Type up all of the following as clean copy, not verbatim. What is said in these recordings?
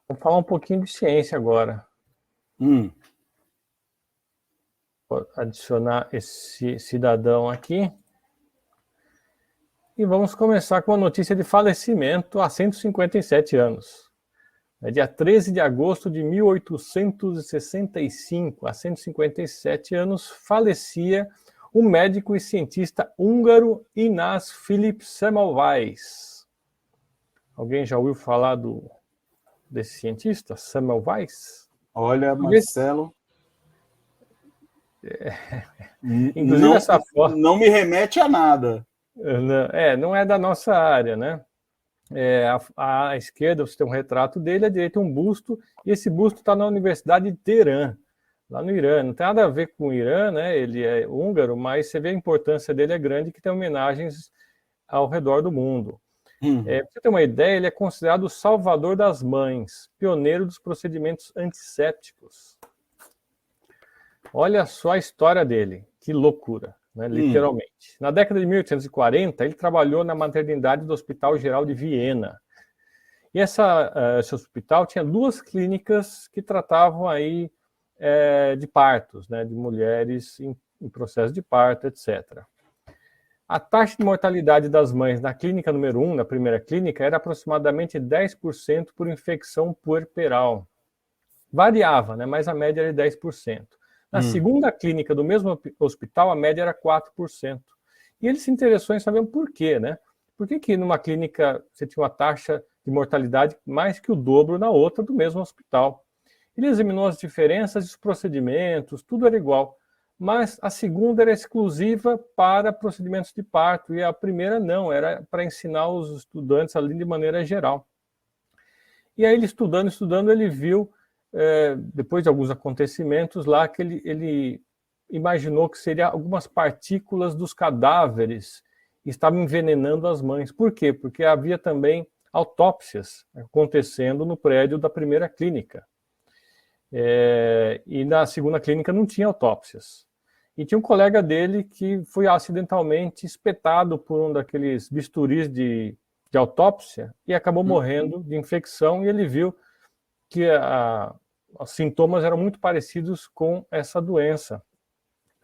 Vamos falar um pouquinho de ciência agora. Vou adicionar esse cidadão aqui. E vamos começar com a notícia de falecimento há 157 anos. É dia 13 de agosto de 1865, há 157 anos, falecia o médico e cientista húngaro Inácio Philipp Semmelweis. Alguém já ouviu falar desse cientista, Semmelweis? Olha, Marcelo, Inclusive essa foto não me remete a nada. não é da nossa área, né? À esquerda você tem um retrato dele, à direita um busto, e esse busto está na Universidade de Teherã, lá no Irã. Não tem nada a ver com o Irã, né? Ele é húngaro, mas você vê a importância dele é grande, que tem homenagens ao redor do mundo. Para você ter uma ideia, ele é considerado o salvador das mães, pioneiro dos procedimentos antissépticos. Olha só a história dele, que loucura, né? Literalmente. Na década de 1840, ele trabalhou na maternidade do Hospital Geral de Viena. E esse hospital tinha duas clínicas que tratavam aí de partos, né? De mulheres em processo de parto, etc. A taxa de mortalidade das mães na clínica número 1, na primeira clínica, era aproximadamente 10% por infecção puerperal. Variava, né? Mas a média era de 10%. Na segunda clínica do mesmo hospital, a média era 4%. E ele se interessou em saber por quê, né? Por que numa clínica você tinha uma taxa de mortalidade mais que o dobro na outra do mesmo hospital? Ele examinou as diferenças e os procedimentos, tudo era igual. Mas a segunda era exclusiva para procedimentos de parto e a primeira não, era para ensinar os estudantes ali de maneira geral. E aí ele estudando, ele viu depois de alguns acontecimentos lá, que ele imaginou que seriam algumas partículas dos cadáveres que estavam envenenando as mães. Por quê? Porque havia também autópsias acontecendo no prédio da primeira clínica. E na segunda clínica não tinha autópsias. E tinha um colega dele que foi acidentalmente espetado por um daqueles bisturis de autópsia e acabou morrendo de infecção, e ele viu que os sintomas eram muito parecidos com essa doença.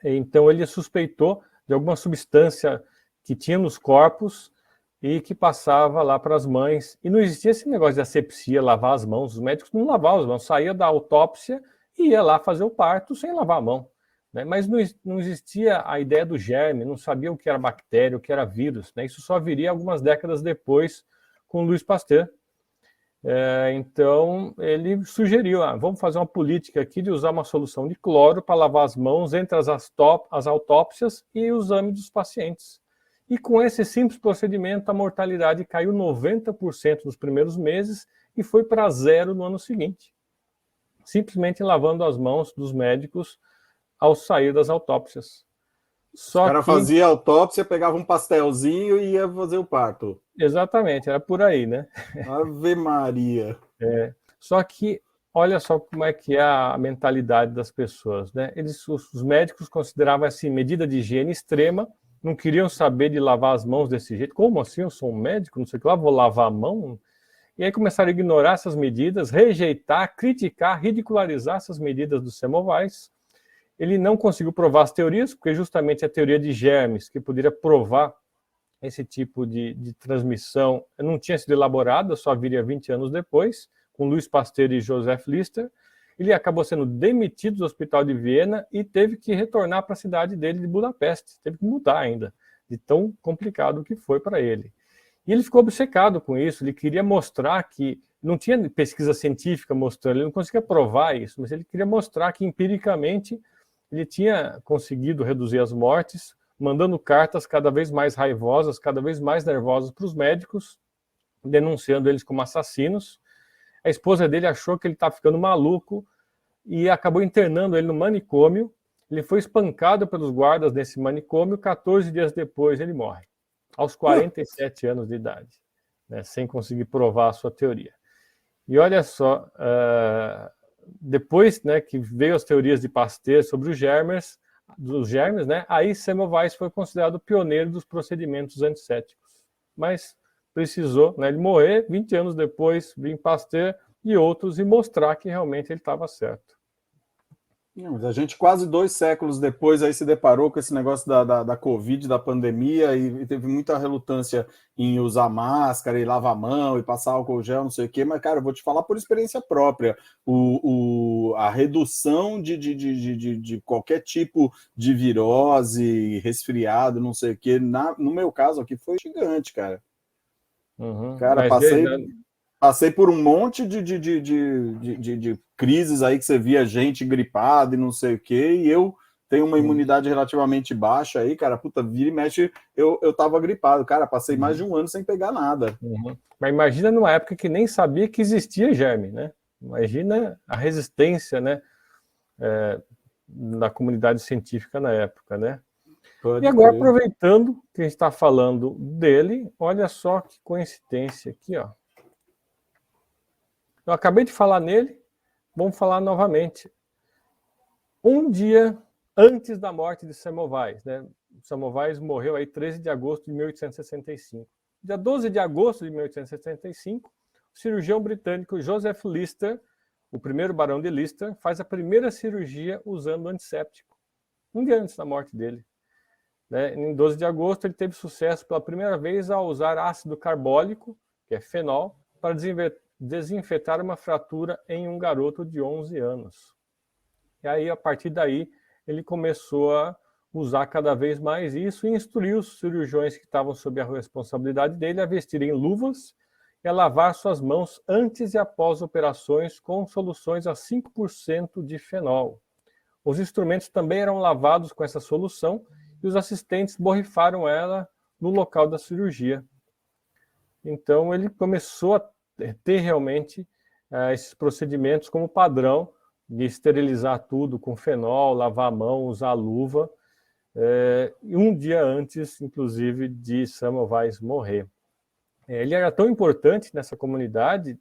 Então ele suspeitou de alguma substância que tinha nos corpos e que passava lá para as mães. E não existia esse negócio de asepsia, lavar as mãos. Os médicos não lavavam as mãos, saía da autópsia e ia lá fazer o parto sem lavar a mão, né? Mas não existia a ideia do germe, não sabia o que era bactéria, o que era vírus, né? Isso só viria algumas décadas depois com Louis Pasteur. Então ele sugeriu, vamos fazer uma política aqui de usar uma solução de cloro para lavar as mãos entre as autópsias e o exame dos pacientes. E com esse simples procedimento, a mortalidade caiu 90% nos primeiros meses e foi para zero no ano seguinte. Simplesmente lavando as mãos dos médicos ao sair das autópsias. Os caras faziam autópsia, pegava um pastelzinho e ia fazer o parto. Exatamente, era por aí, né? Ave Maria. Só que olha só como é que é a mentalidade das pessoas, né? Os médicos consideravam assim medida de higiene extrema, não queriam saber de lavar as mãos desse jeito. Como assim? Eu sou um médico, não sei o que lá, vou lavar a mão? E aí começaram a ignorar essas medidas, rejeitar, criticar, ridicularizar essas medidas do Semmelweis. Ele não conseguiu provar as teorias, porque justamente a teoria de germes, que poderia provar esse tipo de transmissão, não tinha sido elaborada, só viria 20 anos depois, com Louis Pasteur e Joseph Lister. Ele acabou sendo demitido do Hospital de Viena e teve que retornar para a cidade dele de Budapeste. Teve que mudar ainda, de tão complicado que foi para ele. E ele ficou obcecado com isso, ele queria mostrar que não tinha pesquisa científica mostrando, ele não conseguia provar isso, mas ele queria mostrar que empiricamente ele tinha conseguido reduzir as mortes, mandando cartas cada vez mais raivosas, cada vez mais nervosas para os médicos, denunciando eles como assassinos. A esposa dele achou que ele estava ficando maluco e acabou internando ele no manicômio. Ele foi espancado pelos guardas nesse manicômio, 14 dias depois ele morre, aos 47 anos de idade, né, sem conseguir provar a sua teoria. E olha só, depois, né, que veio as teorias de Pasteur sobre os germes, né, aí Semmelweis foi considerado o pioneiro dos procedimentos antissépticos. Mas precisou, né, ele morrer, 20 anos depois, vim Pasteur, e outros e mostrar que realmente ele estava certo. Não, a gente quase 2 séculos depois aí se deparou com esse negócio da Covid, da pandemia, e teve muita relutância em usar máscara e lavar a mão e passar álcool gel, não sei o quê, mas, cara, eu vou te falar por experiência própria, a redução de qualquer tipo de virose, resfriado, não sei o quê, no meu caso aqui foi gigante, cara. Cara, Mas passei por um monte de crises aí que você via gente gripada e não sei o quê, e eu tenho uma imunidade relativamente baixa aí, cara, puta, vira e mexe, eu tava gripado, cara, passei mais de um ano sem pegar nada. Mas imagina numa época que nem sabia que existia germe, né? Imagina a resistência, né, da comunidade científica na época, né? Pode E agora, crer. aproveitando que a gente está falando dele, olha só que coincidência aqui, ó. Eu acabei de falar nele, vamos falar novamente. Um dia antes da morte de Semmelweis, né? Semmelweis morreu aí 13 de agosto de 1865. Dia 12 de agosto de 1865, o cirurgião britânico Joseph Lister, o primeiro barão de Lister, faz a primeira cirurgia usando antisséptico. Um dia antes da morte dele. Né? Em 12 de agosto, ele teve sucesso pela primeira vez ao usar ácido carbólico, que é fenol, para desinfetar uma fratura em um garoto de 11 anos. E aí, a partir daí, ele começou a usar cada vez mais isso e instruiu os cirurgiões que estavam sob a responsabilidade dele a vestirem luvas e a lavar suas mãos antes e após operações com soluções a 5% de fenol. Os instrumentos também eram lavados com essa solução e os assistentes borrifaram ela no local da cirurgia. Então, ele começou a ter realmente esses procedimentos como padrão de esterilizar tudo com fenol, lavar a mão, usar luva, um dia antes, inclusive, de Semmelweis morrer. Ele era tão importante nessa comunidade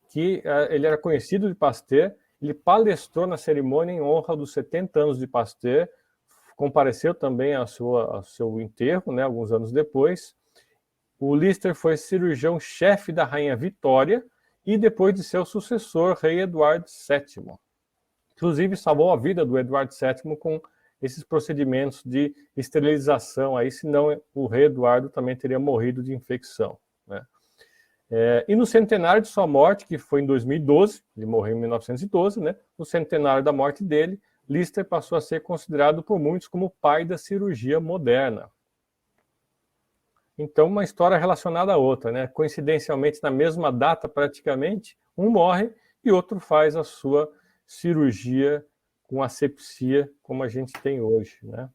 que ele era conhecido de Pasteur, ele palestrou na cerimônia em honra dos 70 anos de Pasteur, compareceu também ao seu enterro, né, alguns anos depois. O Lister foi cirurgião-chefe da Rainha Vitória e depois de seu sucessor, rei Eduardo VII. Inclusive, salvou a vida do Eduardo VII com esses procedimentos de esterilização, aí, senão o rei Eduardo também teria morrido de infecção. Né? E no centenário de sua morte, que foi em 2012, ele morreu em 1912, né? No centenário da morte dele, Lister passou a ser considerado por muitos como o pai da cirurgia moderna. Então, uma história relacionada à outra, né? Coincidencialmente, na mesma data, praticamente, um morre e outro faz a sua cirurgia com asepsia, como a gente tem hoje, né?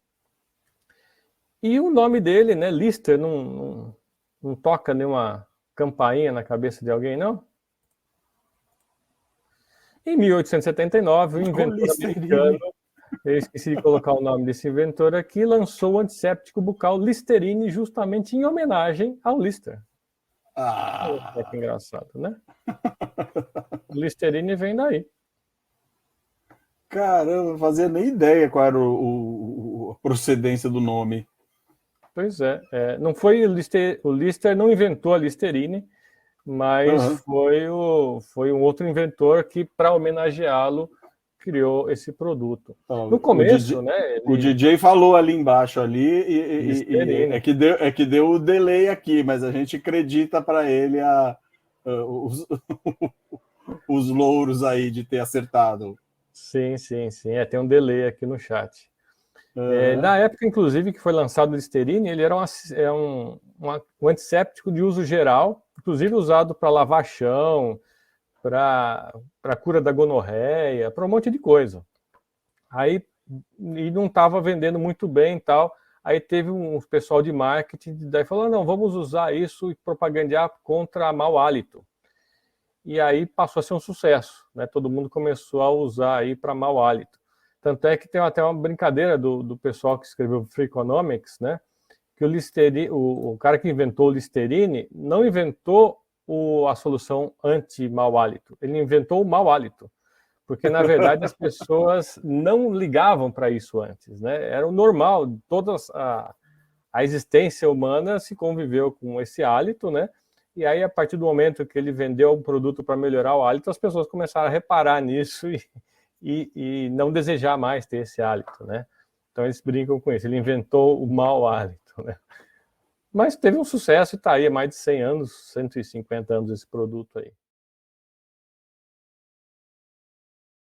E o nome dele, né, Lister, não toca nenhuma campainha na cabeça de alguém, não? Em 1879, o inventor americano, eu esqueci de colocar o nome desse inventor aqui, lançou o antisséptico bucal Listerine justamente em homenagem ao Lister. Olha que engraçado, né? O Listerine vem daí. Caramba, não fazia nem ideia qual era a procedência do nome. Pois é. Não foi o Lister não inventou a Listerine, mas foi um outro inventor que, para homenageá-lo, criou esse produto. No começo, né? O DJ falou ali embaixo e é que deu o delay aqui, mas a gente acredita para ele os louros aí de ter acertado. Sim. Tem um delay aqui no chat. Na época, inclusive, que foi lançado o Listerine, ele era um antisséptico de uso geral, inclusive usado para lavar chão, para cura da gonorreia, para um monte de coisa. Aí, e não estava vendendo muito bem e tal. Aí teve um pessoal de marketing, daí falou, não, vamos usar isso e propagandear contra mau hálito. E aí passou a ser um sucesso, né? Todo mundo começou a usar aí para mau hálito. Tanto é que tem até uma brincadeira do pessoal que escreveu Freakonomics, né? Que o cara que inventou o Listerine não inventou a solução anti-mau hálito, ele inventou o mau hálito. Porque, na verdade, as pessoas não ligavam para isso antes, né? Era o normal, toda a existência humana se conviveu com esse hálito, né? E aí, a partir do momento que ele vendeu um produto para melhorar o hálito, as pessoas começaram a reparar nisso e não desejar mais ter esse hálito, né? Então eles brincam com isso, ele inventou o mau hálito, né? Mas teve um sucesso e está aí há mais de 100 anos, 150 anos esse produto aí.